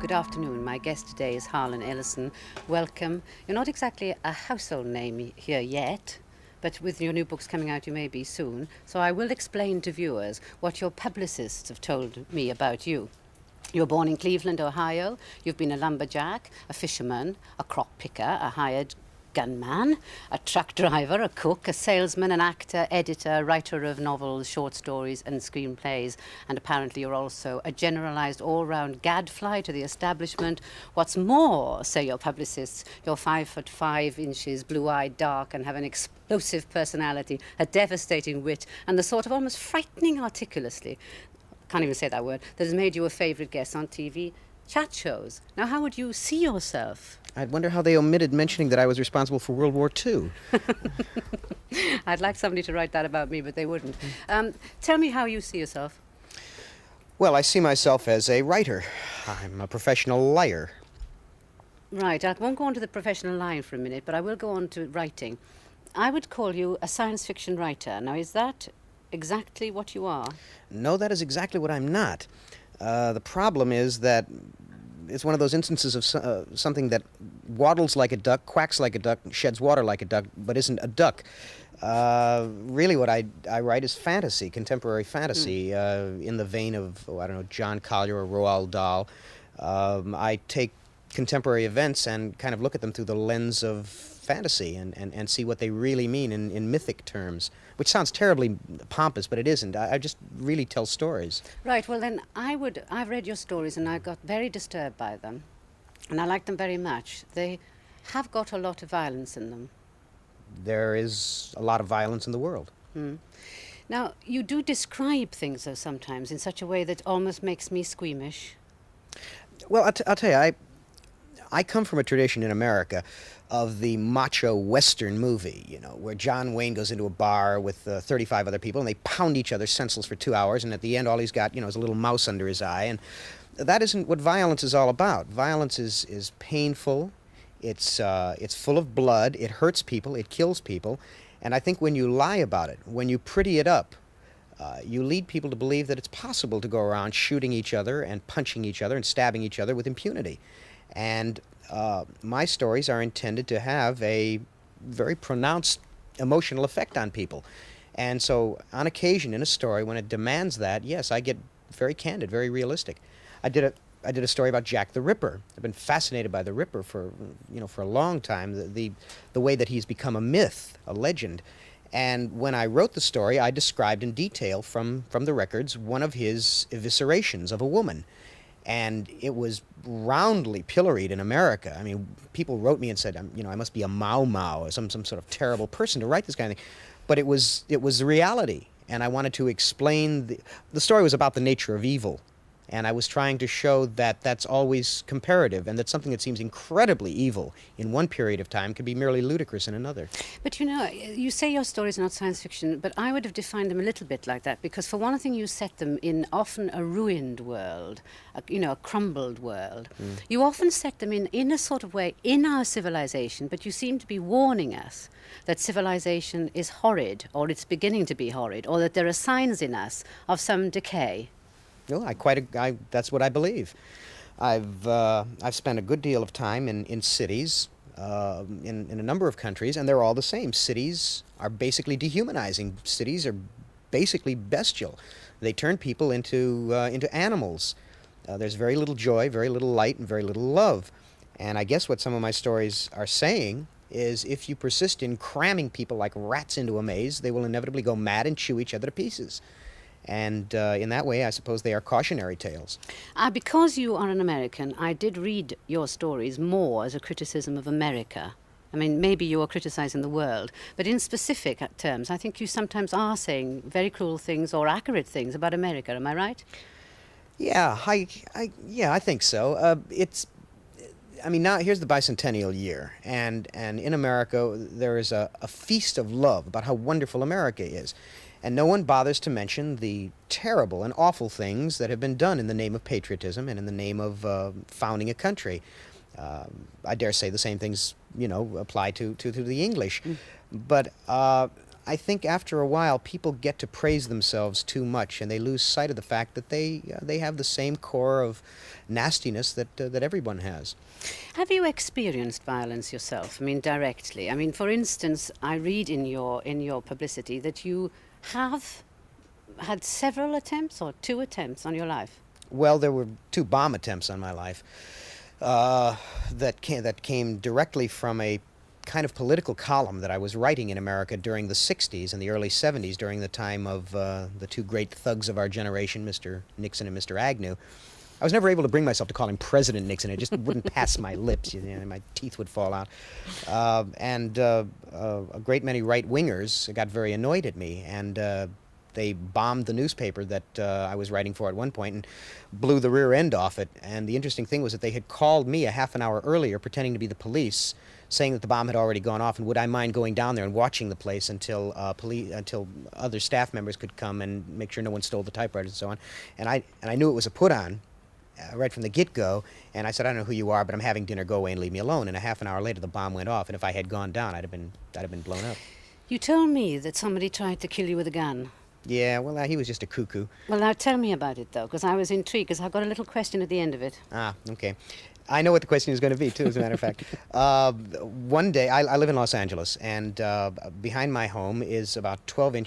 Good afternoon. My guest today is Harlan Ellison. Welcome. You're not exactly a household name here yet, but with your new books coming out you may be soon. So I will explain to viewers what your publicists have told me about you. You were born in Cleveland, Ohio. You've been a lumberjack, a fisherman, a crop picker, a hired gunman, a truck driver, a cook, a salesman, an actor, editor, writer of novels, short stories and screenplays, and apparently you're also a generalised all-round gadfly to the establishment. What's more, say your publicists, you're 5'5", blue-eyed, dark, and have an explosive personality, a devastating wit, and the sort of almost frightening articulacy, can't even say that word, that has made you a favourite guest on TV chat shows. Now, how would you see yourself? I wonder how they omitted mentioning that I was responsible for World War II. I'd like somebody to write that about me, but they wouldn't. Tell me how you see yourself. Well, I see myself as a writer. I'm a professional liar. Right, I won't go on to the professional line for a minute, but I will go on to writing. I would call you a science fiction writer. Now, is that exactly what you are? No, that is exactly what I'm not. The problem is that it's one of those instances of something that waddles like a duck, quacks like a duck, sheds water like a duck, but isn't a duck. Really what I write is fantasy, contemporary fantasy, in the vein of, I don't know, John Collier or Roald Dahl. I take contemporary events and kind of look at them through the lens of fantasy and see what they really mean in mythic terms, which sounds terribly pompous, but it isn't. I just really tell stories. Right, well then I've read your stories and I got very disturbed by them, and I like them very much. They have got a lot of violence in them. There is a lot of violence in the world. Now, you do describe things, though, sometimes in such a way that almost makes me squeamish. Well, I'll tell you, I come from a tradition in America of the macho Western movie, you know, where John Wayne goes into a bar with 35 other people and they pound each other senseless for 2 hours, and at the end all he's got, you know, is a little mouse under his eye. And that isn't what violence is all about. Violence is painful, it's full of blood, it hurts people, it kills people, and I think when you lie about it, when you pretty it up, you lead people to believe that it's possible to go around shooting each other and punching each other and stabbing each other with impunity. And my stories are intended to have a very pronounced emotional effect on people. And so on occasion in a story, when it demands that, yes, I get very candid, very realistic. I did a story about Jack the Ripper. I've been fascinated by the Ripper for a long time, the way that he's become a myth, a legend. And when I wrote the story, I described in detail from the records one of his eviscerations of a woman. And it was roundly pilloried in America. I mean, people wrote me and said, I must be a Mau or some sort of terrible person to write this kind of thing. But it was the reality, and I wanted to explain the story was about the nature of evil. And I was trying to show that that's always comparative, and that something that seems incredibly evil in one period of time can be merely ludicrous in another. But you know, you say your stories are not science fiction, but I would have defined them a little bit like that, because for one thing you set them in often a ruined world, a crumbled world. You often set them in a sort of way in our civilization, but you seem to be warning us that civilization is horrid, or it's beginning to be horrid, or that there are signs in us of some decay. No, that's what I believe. I've spent a good deal of time in cities, in a number of countries, and they're all the same. Cities are basically dehumanizing. Cities are basically bestial. They turn people into animals. There's very little joy, very little light, and very little love. And I guess what some of my stories are saying is if you persist in cramming people like rats into a maze, they will inevitably go mad and chew each other to pieces. And in that way, I suppose they are cautionary tales. Because you are an American, I did read your stories more as a criticism of America. I mean, maybe you are criticizing the world, but in specific terms, I think you sometimes are saying very cruel things or accurate things about America. Am I right? Yeah, I think so. Now here's the bicentennial year, and in America there is a feast of love about how wonderful America is. And no one bothers to mention the terrible and awful things that have been done in the name of patriotism and in the name of founding a country. I dare say the same things, apply to the English. But I think after a while, people get to praise themselves too much, and they lose sight of the fact that they have the same core of nastiness that everyone has. Have you experienced violence yourself? I mean, directly. I mean, for instance, I read in your publicity that you have had several attempts or 2 attempts on your life. Well, there were 2 bomb attempts on my life that came directly from a kind of political column that I was writing in America during the 60s and the early 70s, during the time of the 2 great thugs of our generation, Mr. Nixon and Mr. Agnew. I was never able to bring myself to call him President Nixon. It just wouldn't pass my lips. You know, my teeth would fall out. And a great many right-wingers got very annoyed at me, and they bombed the newspaper that I was writing for at one point and blew the rear end off it. And the interesting thing was that they had called me a half an hour earlier pretending to be the police, saying that the bomb had already gone off, and would I mind going down there and watching the place until until other staff members could come and make sure no one stole the typewriters and so on. And I knew it was a put-on right from the get-go, and I said, I don't know who you are, but I'm having dinner, go away and leave me alone. And a half an hour later, the bomb went off, and if I had gone down, I'd have been blown up. You told me that somebody tried to kill you with a gun. Yeah, well, he was just a cuckoo. Well, now tell me about it, though, because I was intrigued, because I've got a little question at the end of it. Ah, okay. I know what the question is going to be, too, as a matter of fact. One day, I live in Los Angeles, and behind my home is about 12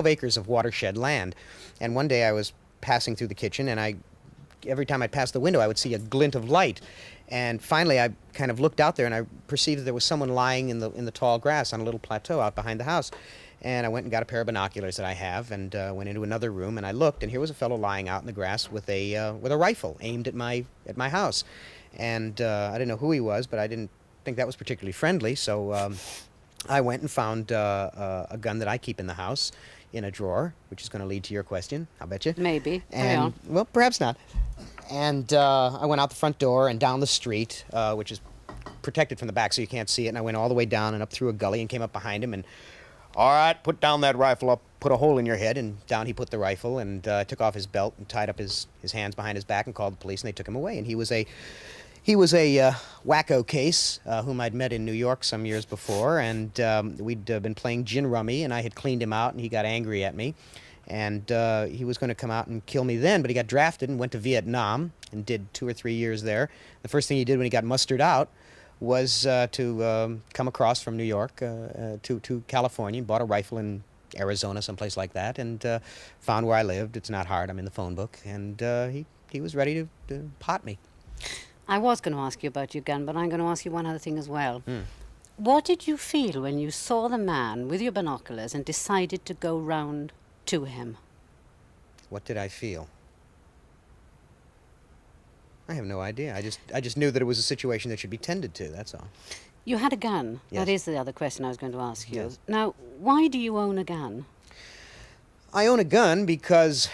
acres of watershed land. And one day I was passing through the kitchen, and every time I passed the window, I would see a glint of light. And finally, I kind of looked out there, and I perceived that there was someone lying in the tall grass on a little plateau out behind the house. And I went and got a pair of binoculars that I have, and went into another room, and I looked, and here was a fellow lying out in the grass with a rifle aimed at my house. And I didn't know who he was, but I didn't think that was particularly friendly, so I went and found a gun that I keep in the house in a drawer, which is going to lead to your question, I'll bet you. Maybe. And, well, perhaps not. And I went out the front door and down the street, which is protected from the back so you can't see it, and I went all the way down and up through a gully and came up behind him and, all right, put down that rifle, I'll put a hole in your head. And down he put the rifle, and took off his belt and tied up his hands behind his back and called the police, and they took him away. And he was a wacko case whom I'd met in New York some years before, and we'd been playing gin rummy, and I had cleaned him out, and he got angry at me. And he was going to come out and kill me then, but he got drafted and went to Vietnam and did 2 or 3 years there. The first thing he did when he got mustered out was to come across from New York to California, bought a rifle in Arizona, someplace like that, and found where I lived. It's not hard, I'm in the phone book, and he was ready to pot me. I was going to ask you about your gun, but I'm going to ask you one other thing as well. What did you feel when you saw the man with your binoculars and decided to go round to him? What did I feel? I have no idea. I just knew that it was a situation that should be tended to, that's all. You had a gun. Yes. That is the other question I was going to ask you. Yes. Now, why do you own a gun? I own a gun because,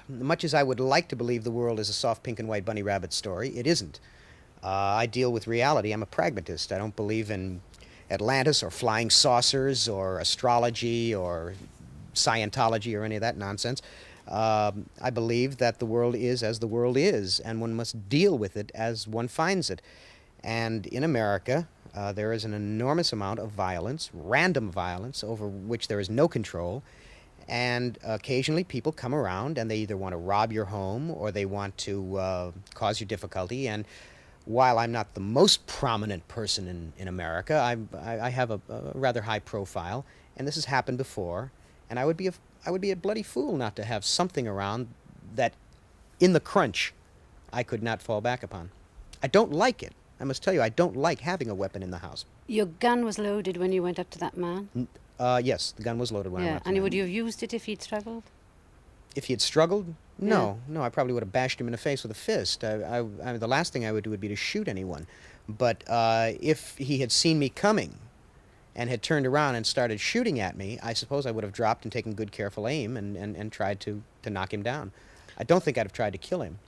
much as I would like to believe the world is a soft pink and white bunny rabbit story, it isn't. I deal with reality. I'm a pragmatist. I don't believe in Atlantis or flying saucers or astrology or Scientology or any of that nonsense. I believe that the world is as the world is, and one must deal with it as one finds it. And in America, there is an enormous amount of violence, random violence, over which there is no control. And occasionally people come around and they either want to rob your home or they want to cause you difficulty. And while I'm not the most prominent person in America, I have a rather high profile, and this has happened before. And I would be a bloody fool not to have something around that, in the crunch, I could not fall back upon. I don't like it. I must tell you, I don't like having a weapon in the house. Your gun was loaded when you went up to that man? Yes, the gun was loaded when I went up to and him. would you have used it if he'd struggled? If he had struggled? No, no, I probably would have bashed him in the face with a fist. I mean, the last thing I would do would be to shoot anyone. But if he had seen me coming and had turned around and started shooting at me, I suppose I would have dropped and taken good, careful aim and tried to knock him down. I don't think I'd have tried to kill him.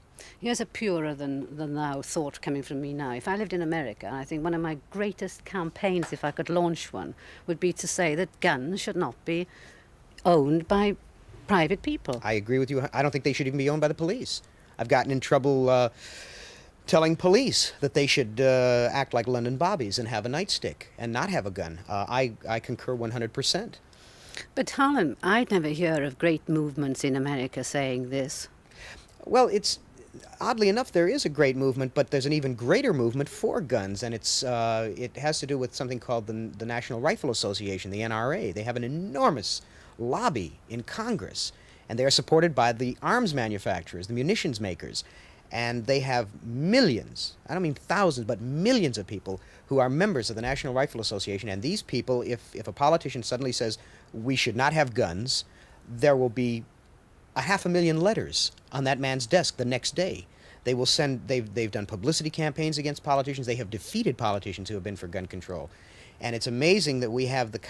Here's a purer than thou thought coming from me now. If I lived in America, I think one of my greatest campaigns, if I could launch one, would be to say that guns should not be owned by private people. I agree with you. I don't think they should even be owned by the police. I've gotten in trouble telling police that they should act like London bobbies and have a nightstick and not have a gun. I concur 100%. But Harlan, I'd never hear of great movements in America saying this. Well, oddly enough, there is a great movement, but there's an even greater movement for guns, and it has to do with something called the National Rifle Association, the NRA. They have an enormous lobby in Congress, and they are supported by the arms manufacturers, the munitions makers, and they have millions, I don't mean thousands, but millions of people who are members of the National Rifle Association, and these people, if a politician suddenly says, we should not have guns, there will be 500,000 letters on that man's desk the next day. They will send. They've done publicity campaigns against politicians. They have defeated politicians who have been for gun control, and it's amazing that we have the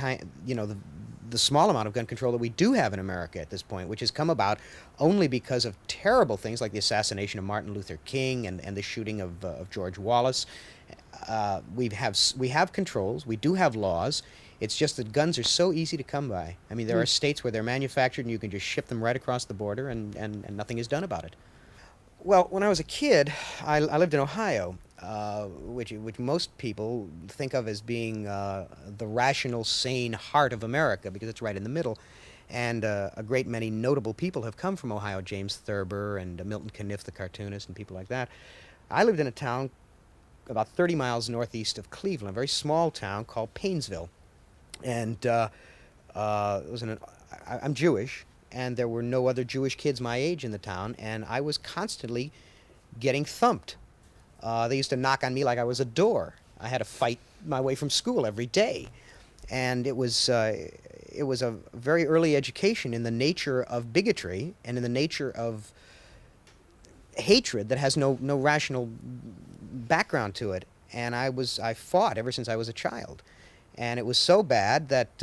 small amount of gun control that we do have in America at this point, which has come about only because of terrible things like the assassination of Martin Luther King and the shooting of George Wallace. We have controls. We do have laws. It's just that guns are so easy to come by. I mean, there are states where they're manufactured and you can just ship them right across the border and nothing is done about it. Well, when I was a kid, I lived in Ohio, which most people think of as being the rational, sane heart of America because it's right in the middle. And a great many notable people have come from Ohio, James Thurber and Milton Caniff, the cartoonist, and people like that. I lived in a town about 30 miles northeast of Cleveland, a very small town called Painesville. And I'm Jewish, and there were no other Jewish kids my age in the town, and I was constantly getting thumped. They used to knock on me like I was a door. I had to fight my way from school every day. And it was a very early education in the nature of bigotry and in the nature of hatred that has no rational background to it. And I fought ever since I was a child. And it was so bad that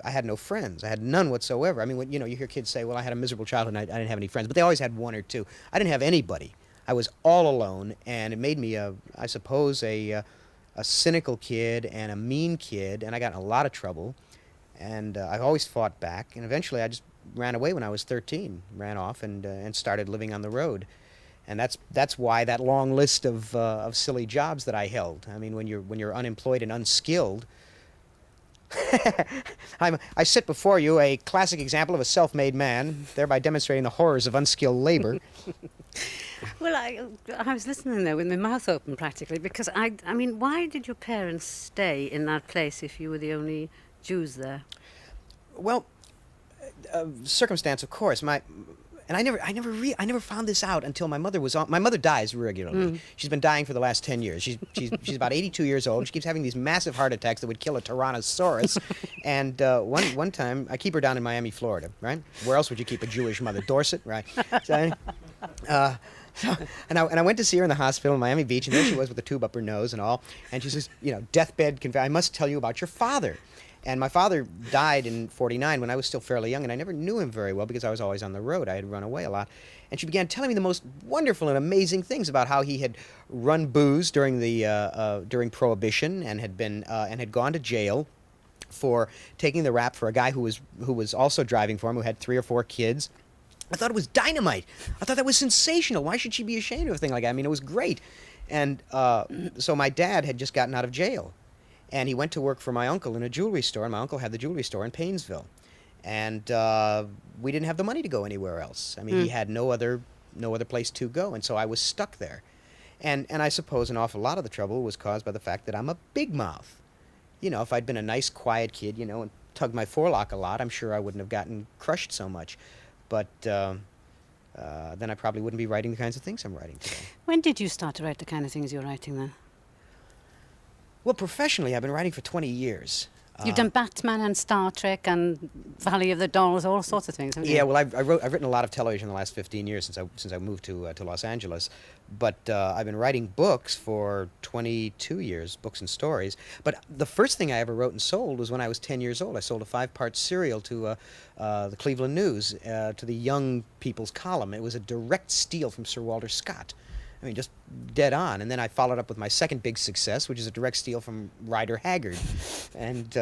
I had no friends. I had none whatsoever. I mean, when, you hear kids say, well, I had a miserable childhood and I didn't have any friends. But they always had one or two. I didn't have anybody. I was all alone, and it made me, I suppose, a cynical kid and a mean kid, and I got in a lot of trouble. And I always fought back, and eventually I just ran away when I was 13, ran off and started living on the road. And that's why that long list of silly jobs that I held. I mean, when you're unemployed and unskilled, I sit before you a classic example of a self-made man, thereby demonstrating the horrors of unskilled labor. Well, I was listening there with my mouth open practically because I mean, why did your parents stay in that place if you were the only Jews there? Well, circumstance, of course. I never found this out until my mother was on. My mother dies regularly. She's been dying for the last 10 years. She's about 82 years old. She keeps having these massive heart attacks that would kill a Tyrannosaurus. And one time, I keep her down in Miami, Florida, right? Where else would you keep a Jewish mother? Dorset, right? And I went to see her in the hospital in Miami Beach, and there she was with a tube up her nose and all. And she says, deathbed, I must tell you about your father. And my father died in '49 when I was still fairly young, and I never knew him very well because I was always on the road. I had run away a lot. And she began telling me the most wonderful and amazing things about how he had run booze during during Prohibition and had gone to jail for taking the rap for a guy who was also driving for him, who had 3 or 4 kids. I thought it was dynamite. I thought that was sensational. Why should she be ashamed of a thing like that? I mean, it was great. And so my dad had just gotten out of jail. And he went to work for my uncle in a jewelry store, and my uncle had the jewelry store in Painesville. And we didn't have the money to go anywhere else. I mean, he had no other place to go, and so I was stuck there. And I suppose an awful lot of the trouble was caused by the fact that I'm a big mouth. If I'd been a nice, quiet kid, and tugged my forelock a lot, I'm sure I wouldn't have gotten crushed so much. But then I probably wouldn't be writing the kinds of things I'm writing today. When did you start to write the kind of things you're writing then? Well, professionally, I've been writing for 20 years. You've done Batman and Star Trek and Valley of the Dolls, all sorts of things, haven't you? Yeah, well, I've written a lot of television in the last 15 years since I moved to Los Angeles. But I've been writing books for 22 years, books and stories. But the first thing I ever wrote and sold was when I was 10 years old. I sold a 5-part serial to the Cleveland News, to the young people's column. It was a direct steal from Sir Walter Scott. I mean, just dead on. And then I followed up with my second big success, which is a direct steal from Rider Haggard. And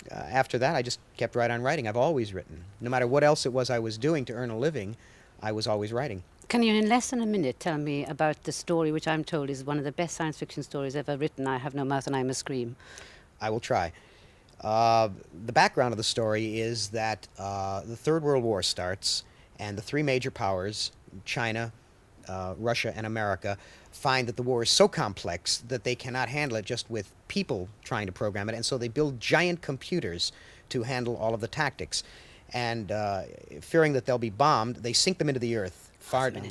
after that, I just kept right on writing. I've always written. No matter what else it was I was doing to earn a living, I was always writing. Can you, in less than a minute, tell me about the story which I'm told is one of the best science fiction stories ever written, I Have No Mouth and I Must Scream? I will try. The background of the story is that the Third World War starts, and the three major powers, China, Russia, and America, find that the war is so complex that they cannot handle it just with people trying to program it, and so they build giant computers to handle all of the tactics. And fearing that they'll be bombed, they sink them into the earth far down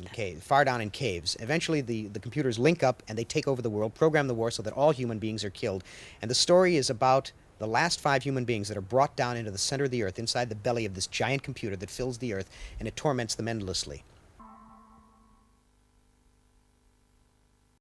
in caves. Eventually, the computers link up and they take over the world, program the war so that all human beings are killed. And the story is about the last 5 human beings that are brought down into the center of the earth, inside the belly of this giant computer that fills the earth, and it torments them endlessly.